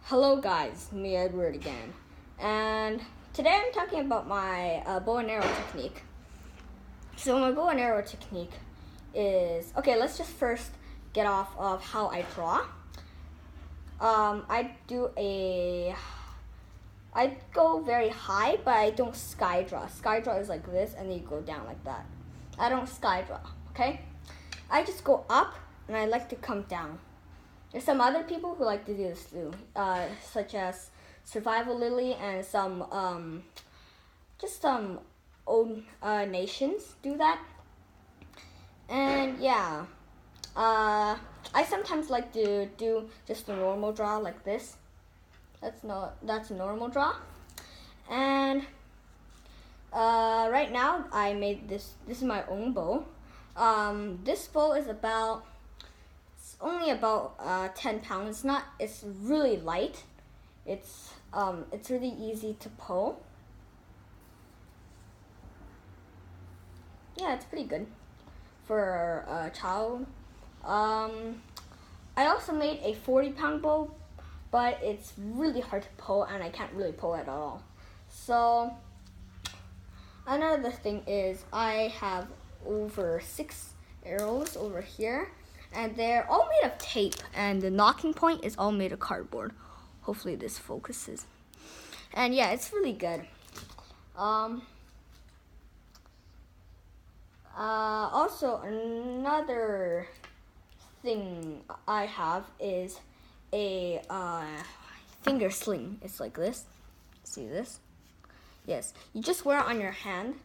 Hello guys, me Edward again, and today I'm talking about my bow and arrow technique. So my bow and arrow technique is, okay, let's just first get off of how I draw. I go very high, but I don't sky draw. Sky draw is like this, and then you go down like that. I don't sky draw, okay? I just go up, and I like to come down. There's some other people who like to do this too, such as Survival Lily and some old nations do that. And yeah, I sometimes like to do just a normal draw like this. That's a normal draw. And right now I made this. This is my own bow. This bow is only about 10 pounds. It's really light. It's really easy to pull. Yeah, it's pretty good for a child. I also made a 40-pound bow, but it's really hard to pull, and I can't really pull it at all. So another thing is I have over 6 arrows over here. And they're all made of tape, and the knocking point is all made of cardboard. Hopefully this focuses. And yeah, it's really good. Also, another thing I have is a finger sling. It's like this. See this? Yes, you just wear it on your hand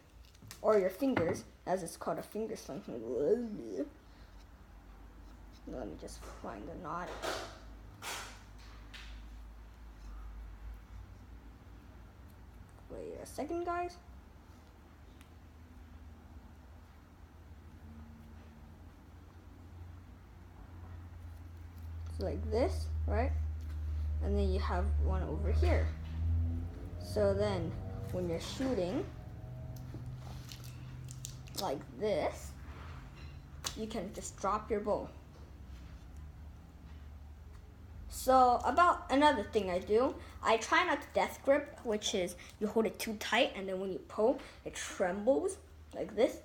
or your fingers, as it's called a finger sling. Let me just find the knot. Wait a second, guys. So like this, right? And then you have one over here. So then when you're shooting like this, you can just drop your bow. So about another thing I do, I try not to death grip, which is you hold it too tight, and then when you pull, it trembles like this.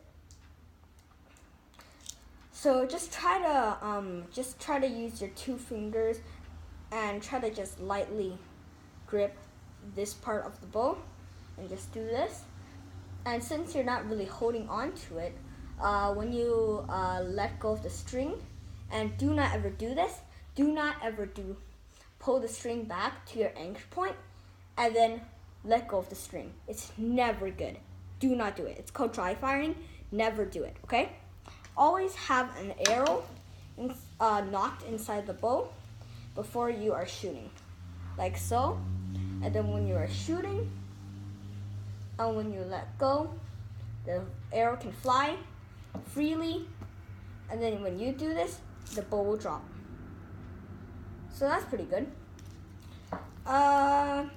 So just try to use your 2 fingers and try to just lightly grip this part of the bow, and just do this. And since you're not really holding on to it, when you let go of the string, and do not ever do this. Do not ever pull the string back to your anchor point and then let go of the string. It's never good. Do not do it. It's called dry firing. Never do it, okay? Always have an arrow knocked inside the bow before you are shooting, like so. And then when you are shooting, and when you let go, the arrow can fly freely. And then when you do this, the bow will drop. So that's pretty good. Another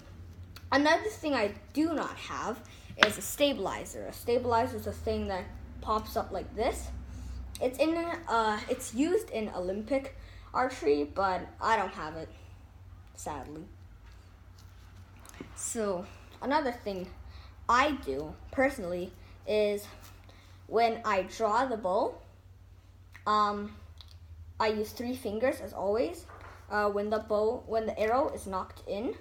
thing I do not have is a stabilizer. A stabilizer is a thing that pops up like this. It's used in Olympic archery, but I don't have it, sadly. So another thing I do personally is when I draw the bow, I use 3 fingers as always. When the arrow is knocked in,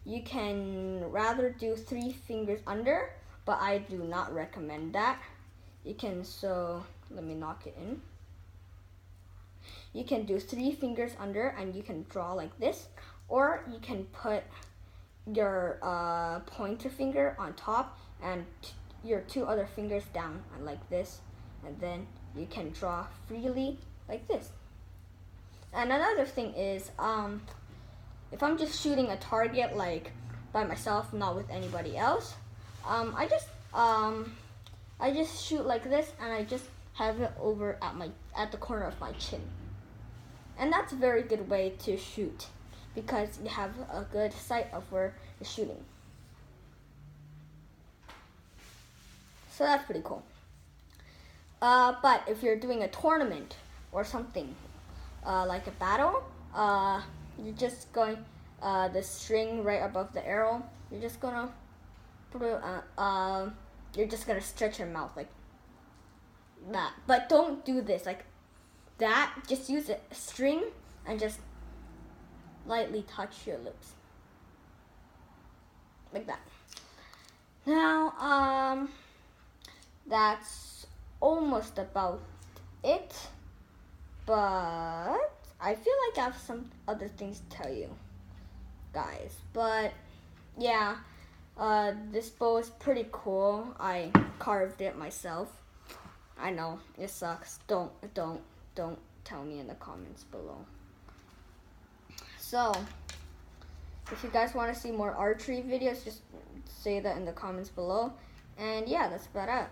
you can rather do 3 fingers under, but I do not recommend that. So let me knock it in. You can do 3 fingers under, and you can draw like this, or you can put your pointer finger on top and your 2 other fingers down, and like this, and then you can draw freely like this. And another thing is, if I'm just shooting a target like by myself, not with anybody else, I just shoot like this, and I just have it over at the corner of my chin. And that's a very good way to shoot, because you have a good sight of where you're shooting. So that's pretty cool. But if you're doing a tournament or something, like a battle, you're just going the string right above the arrow. You're just gonna put it. You're just gonna stretch your mouth like that. But don't do this like that. Just use a string and just lightly touch your lips like that. Now, that's almost about it. But I feel like I have some other things to tell you guys. But yeah, this bow is pretty cool. I carved it myself. I know it sucks. Don't tell me in the comments below. So if you guys want to see more archery videos, just say that in the comments below. And yeah, that's about it.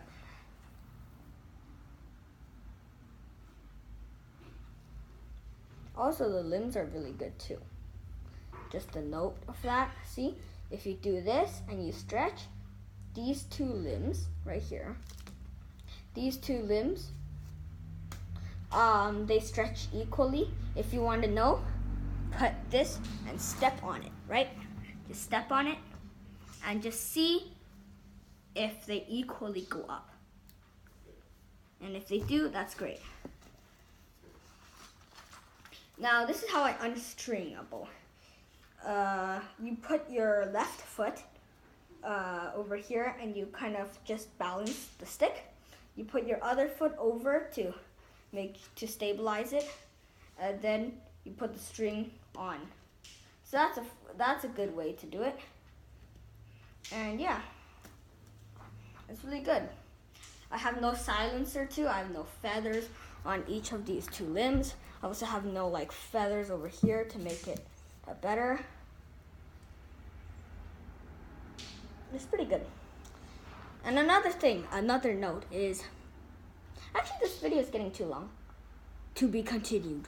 Also, the limbs are really good too. Just a note of that. See, if you do this and you stretch these two limbs right here, these two limbs, they stretch equally. If you want to know, put this and step on it, right? Just step on it and just see if they equally go up. And if they do, that's great. Now, this is how I unstring a bow. You put your left foot over here and you kind of just balance the stick. You put your other foot over to stabilize it, and then you put the string on. So that's a good way to do it. And yeah, it's really good. I have no silencer too. I have no feathers on each of these two limbs. I also have no like feathers over here to make it better. It's pretty good. And another note is, actually this video is getting too long. To be continued.